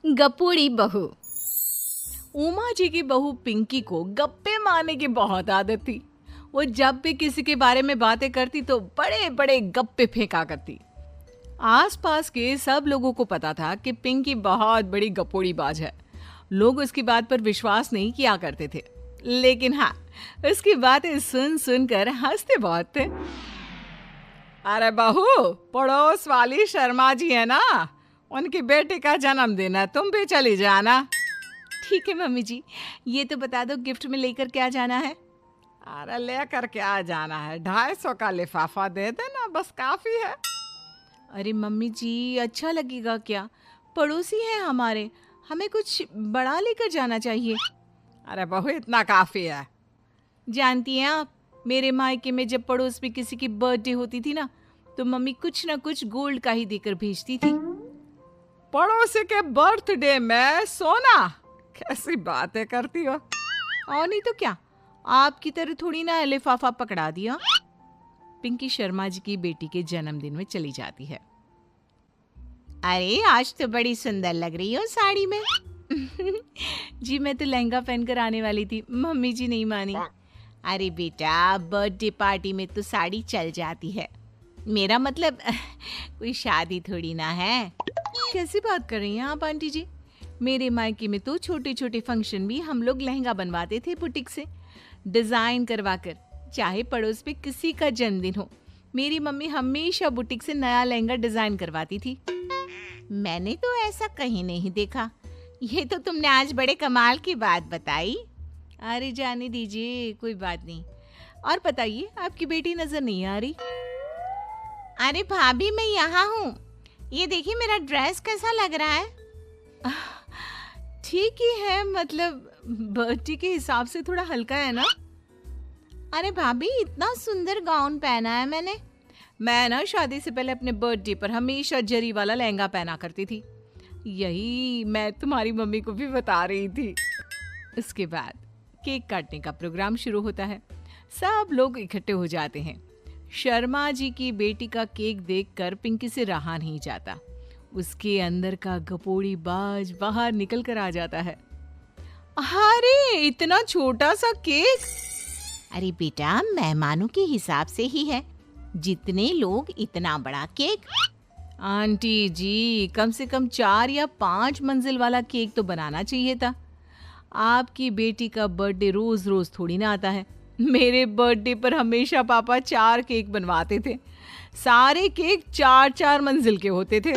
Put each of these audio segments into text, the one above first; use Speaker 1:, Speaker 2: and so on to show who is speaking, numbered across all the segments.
Speaker 1: गपोड़ी बहू। उमा जी की बहू पिंकी को गप्पे मारने की बहुत आदत थी। वो जब भी किसी के बारे में बातें करती तो बड़े बड़े गप्पे फेंका करती। आसपास के सब लोगों को पता था कि पिंकी बहुत बड़ी गपोड़ी बाज है। लोग उसकी बात पर विश्वास नहीं किया करते थे, लेकिन हाँ, उसकी बातें सुन सुनकर हंसते बहुत थे। अरे बहू, पड़ोस वाली शर्मा जी है ना, उनकी बेटी का जन्मदिन है, तुम भी चली जाना। ठीक है मम्मी जी, ये तो बता दो गिफ्ट में लेकर क्या जाना है। अरे लेकर क्या जाना है, 250 का लिफाफा दे देना, बस काफी है। अरे मम्मी जी, अच्छा लगेगा क्या? पड़ोसी हैं हमारे, हमें कुछ बड़ा लेकर जाना चाहिए। अरे बहू, इतना काफी है। जानती हैं आप, मेरे मायके में जब पड़ोस में किसी की बर्थडे होती थी ना, तो मम्मी कुछ ना कुछ गोल्ड का ही देकर भेजती थी। पड़ोसी के बर्थडे में सोना? कैसी बातें करती हो। और नहीं तो क्या, आपकी तरह थोड़ी ना लिफाफा पकड़ा दिया। पिंकी शर्मा जी की बेटी के जन्मदिन में चली जाती है। अरे आज तो बड़ी सुंदर लग रही हो साड़ी में। जी मैं तो लहंगा पहनकर आने वाली थी, मम्मी जी नहीं मानी। अरे बेटा, बर्थडे पार्टी में तो साड़ी चल जाती है, मेरा मतलब कोई शादी थोड़ी ना है। कैसी बात कर रही हैं आप आंटी जी? मेरे मायके में तो छोटे छोटे फंक्शन भी हम लोग लहंगा बनवाते थे बुटीक से, डिजाइन करवा कर। चाहे पड़ोस में किसी का जन्मदिन हो, मेरी मम्मी हमेशा बुटीक से नया लहंगा डिजाइन करवाती थी। मैंने तो ऐसा कहीं नहीं देखा, ये तो तुमने आज बड़े कमाल की बात बताई। अरे जाने दीजिए, कोई बात नहीं। और बताइए, आपकी बेटी नजर नहीं आ रही? अरे भाभी, मैं यहाँ हूँ, ये देखिए मेरा ड्रेस कैसा लग रहा है। ठीक ही है, मतलब बर्थडे के हिसाब से थोड़ा हल्का है ना। अरे भाभी, इतना सुंदर गाउन पहना है मैंने। मैं ना शादी से पहले अपने बर्थडे पर हमेशा जरी वाला लहंगा पहना करती थी, यही मैं तुम्हारी मम्मी को भी बता रही थी। इसके बाद केक काटने का प्रोग्राम शुरू होता है। सब लोग इकट्ठे हो जाते हैं। शर्मा जी की बेटी का केक देखकर पिंकी से रहा नहीं जाता। उसके अंदर का गपोड़ी बाज बाहर निकल कर आ जाता है। अरे इतना छोटा सा केक! अरे बेटा, मेहमानों के हिसाब से ही है, जितने लोग इतना बड़ा केक। आंटी जी, कम से कम 4 या 5 मंजिल वाला केक तो बनाना चाहिए था। आपकी बेटी का बर्थडे रोज रोज थोड़ी ना आता है। मेरे बर्थडे पर हमेशा पापा 4 केक बनवाते थे, सारे केक 4-4 मंजिल के होते थे।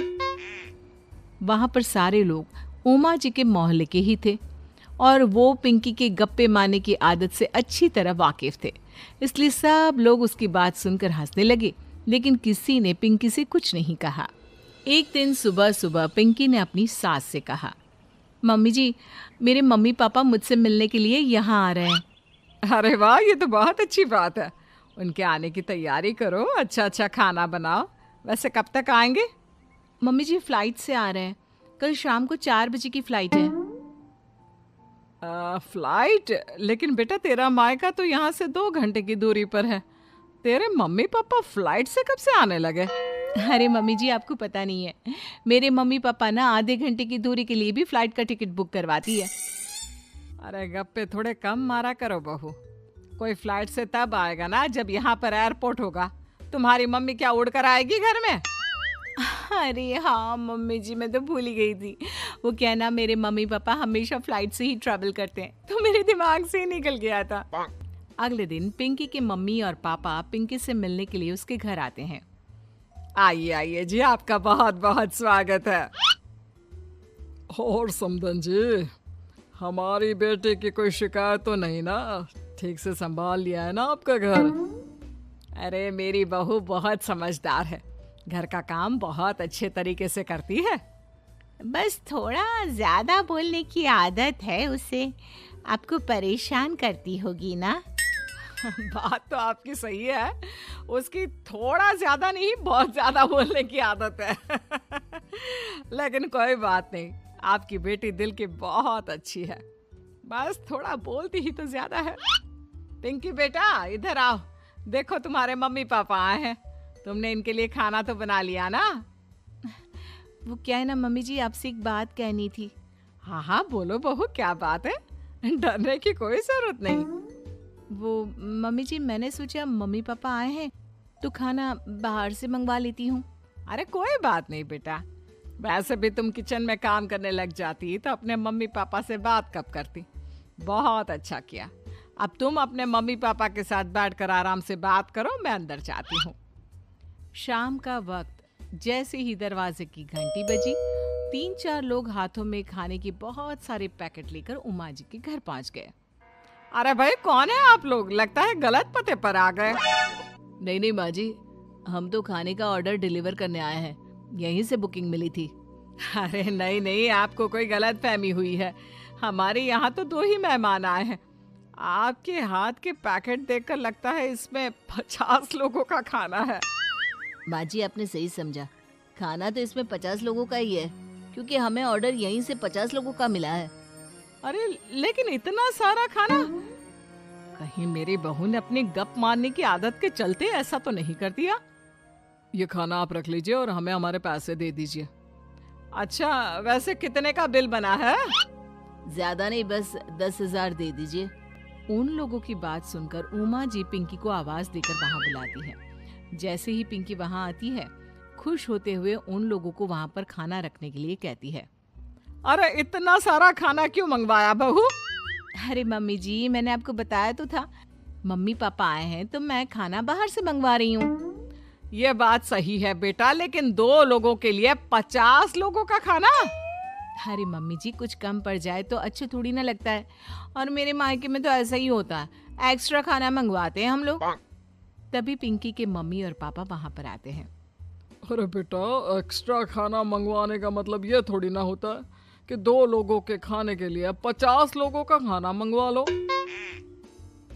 Speaker 1: वहां पर सारे लोग उमा जी के मोहल्ले के ही थे और वो पिंकी के गप्पे मारने की आदत से अच्छी तरह वाकिफ थे, इसलिए सब लोग उसकी बात सुनकर हंसने लगे, लेकिन किसी ने पिंकी से कुछ नहीं कहा। एक दिन सुबह सुबह पिंकी ने अपनी सास से कहा, मम्मी जी, मेरे मम्मी पापा मुझसे मिलने के लिए यहाँ आ रहे हैं। अरे वाह, ये तो बहुत अच्छी बात है। उनके आने की तैयारी करो, अच्छा अच्छा खाना बनाओ। वैसे कब तक आएंगे? मम्मी जी फ्लाइट से आ रहे हैं, कल शाम को 4 बजे की फ्लाइट है। फ्लाइट? लेकिन बेटा, तेरा मायका तो यहाँ से 2 घंटे की दूरी पर है। तेरे मम्मी पापा फ्लाइट से कब से आने लगे? अरे मम्मी जी, आपको पता नहीं है, मेरे मम्मी पापा ना आधे घंटे की दूरी के लिए भी फ्लाइट का टिकट बुक करवाती है। अरे गप्पे थोड़े कम मारा करो बहू, कोई फ्लाइट से तब आएगा ना जब यहाँ पर एयरपोर्ट होगा। तुम्हारी मम्मी क्या उड़ कर आएगी घर में? अरे हाँ मम्मी जी, मैं तो भूल ही गई थी। वो क्या ना, मेरे मम्मी पापा हमेशा फ्लाइट से ही ट्रैवल करते हैं, तो मेरे दिमाग से ही निकल गया था। अगले दिन पिंकी के मम्मी और पापा पिंकी से मिलने के लिए उसके घर आते हैं। आइए आइए जी, आपका बहुत बहुत स्वागत है। और समदन जी, हमारी बेटे की कोई शिकायत तो नहीं ना? ठीक से संभाल लिया है ना आपका घर? अरे मेरी बहू बहुत समझदार है, घर का काम बहुत अच्छे तरीके से करती है। बस थोड़ा ज्यादा बोलने की आदत है उसे, आपको परेशान करती होगी ना। बात तो आपकी सही है, उसकी थोड़ा ज्यादा नहीं बहुत ज्यादा बोलने की आदत है। लेकिन कोई बात नहीं, आपकी बेटी दिल की बहुत अच्छी है, बस थोड़ा बोलती ही तो ज्यादा है। पिंकी बेटा, इधर आओ, देखो तुम्हारे मम्मी पापा आए हैं, तुमने इनके लिए खाना तो बना लिया ना? वो क्या है ना मम्मी जी, आपसे एक बात कहनी थी।
Speaker 2: हाँ हाँ बोलो बहू, क्या बात है? डरने की कोई जरूरत नहीं।
Speaker 1: वो मम्मी जी, मैंने सोचा मम्मी पापा आए हैं तो खाना बाहर से मंगवा लेती हूँ।
Speaker 2: अरे कोई बात नहीं बेटा, वैसे भी तुम किचन में काम करने लग जाती तो अपने मम्मी पापा से बात कब करती। बहुत अच्छा किया। अब तुम अपने मम्मी पापा के साथ बैठकर आराम से बात करो, मैं अंदर जाती हूँ।
Speaker 1: शाम का वक्त जैसे ही दरवाजे की घंटी बजी, 3-4 लोग हाथों में खाने के बहुत सारे पैकेट लेकर उमा जी के घर पहुंच गए।
Speaker 2: अरे भाई कौन है आप लोग? लगता है गलत पते पर आ गए।
Speaker 1: नहीं नहीं माँ जी, हम तो खाने का ऑर्डर डिलीवर करने आए हैं, यहीं से बुकिंग मिली थी।
Speaker 2: अरे नहीं नहीं, आपको कोई गलत फहमी हुई है। हमारे यहाँ तो 2 ही मेहमान आए हैं। आपके हाथ के पैकेट देखकर लगता है इसमें 50 लोगों का खाना है।
Speaker 1: माँ जी आपने सही समझा, खाना तो इसमें 50 लोगों का ही है, क्योंकि हमें ऑर्डर यहीं से 50 लोगों का मिला है।
Speaker 2: अरे लेकिन इतना सारा खाना, कहीं मेरी बहू ने अपनी गप मारने की आदत के चलते ऐसा तो नहीं कर दिया? ये खाना आप रख लीजिए और हमें हमारे पैसे दे दीजिए। अच्छा वैसे कितने का बिल बना है?
Speaker 1: ज्यादा नहीं, बस 10,000 दे दीजिए। उन लोगों की बात सुनकर उमा जी पिंकी को आवाज देकर वहाँ बुलाती है। जैसे ही पिंकी वहाँ आती है, खुश होते हुए उन लोगों को वहाँ पर खाना रखने के लिए कहती है।
Speaker 2: अरे इतना सारा खाना क्यों मंगवाया बहू?
Speaker 1: अरे मम्मी जी, मैंने आपको बताया तो था, मम्मी पापा आए हैं तो मैं खाना बाहर से मंगवा रही हूँ।
Speaker 2: ये बात सही है बेटा, लेकिन 2 लोगों के लिए 50 लोगों का खाना?
Speaker 1: अरे मम्मी जी, कुछ कम पड़ जाए तो अच्छा थोड़ी ना लगता है, और मेरे मायके में तो ऐसा ही होता है, एक्स्ट्रा खाना मंगवाते हैं हम लोग। तभी पिंकी के मम्मी और पापा वहाँ पर आते हैं।
Speaker 2: अरे बेटा, एक्स्ट्रा खाना मंगवाने का मतलब ये थोड़ी ना होता है कि 2 लोगों के खाने के लिए 50 लोगों का खाना मंगवा लो।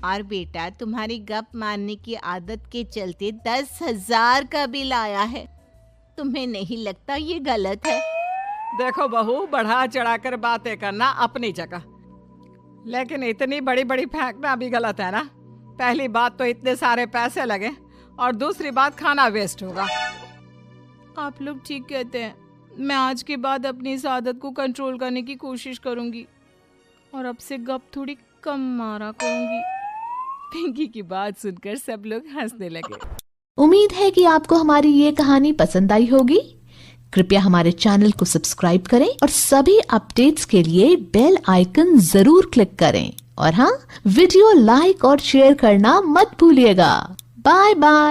Speaker 1: और बेटा, तुम्हारी गप मारने की आदत के चलते 10,000 का बिल आया है, तुम्हें नहीं लगता ये गलत है?
Speaker 2: देखो बहू, बढ़ा चढ़ाकर बातें करना अपनी जगह, लेकिन इतनी बड़ी बड़ी फेंकना भी गलत है ना। पहली बात तो इतने सारे पैसे लगे, और दूसरी बात खाना वेस्ट होगा।
Speaker 1: आप लोग ठीक कहते हैं, मैं आज के बाद अपनी इस आदत को कंट्रोल करने की कोशिश करूंगी और अब से गप थोड़ी कम मारा करूंगी। पिंकी की बात सुनकर सब लोग हंसने लगे।
Speaker 3: उम्मीद है कि आपको हमारी ये कहानी पसंद आई होगी। कृपया हमारे चैनल को सब्सक्राइब करें और सभी अपडेट्स के लिए बेल आइकन जरूर क्लिक करें। और हाँ, वीडियो लाइक और शेयर करना मत भूलिएगा। Bye bye.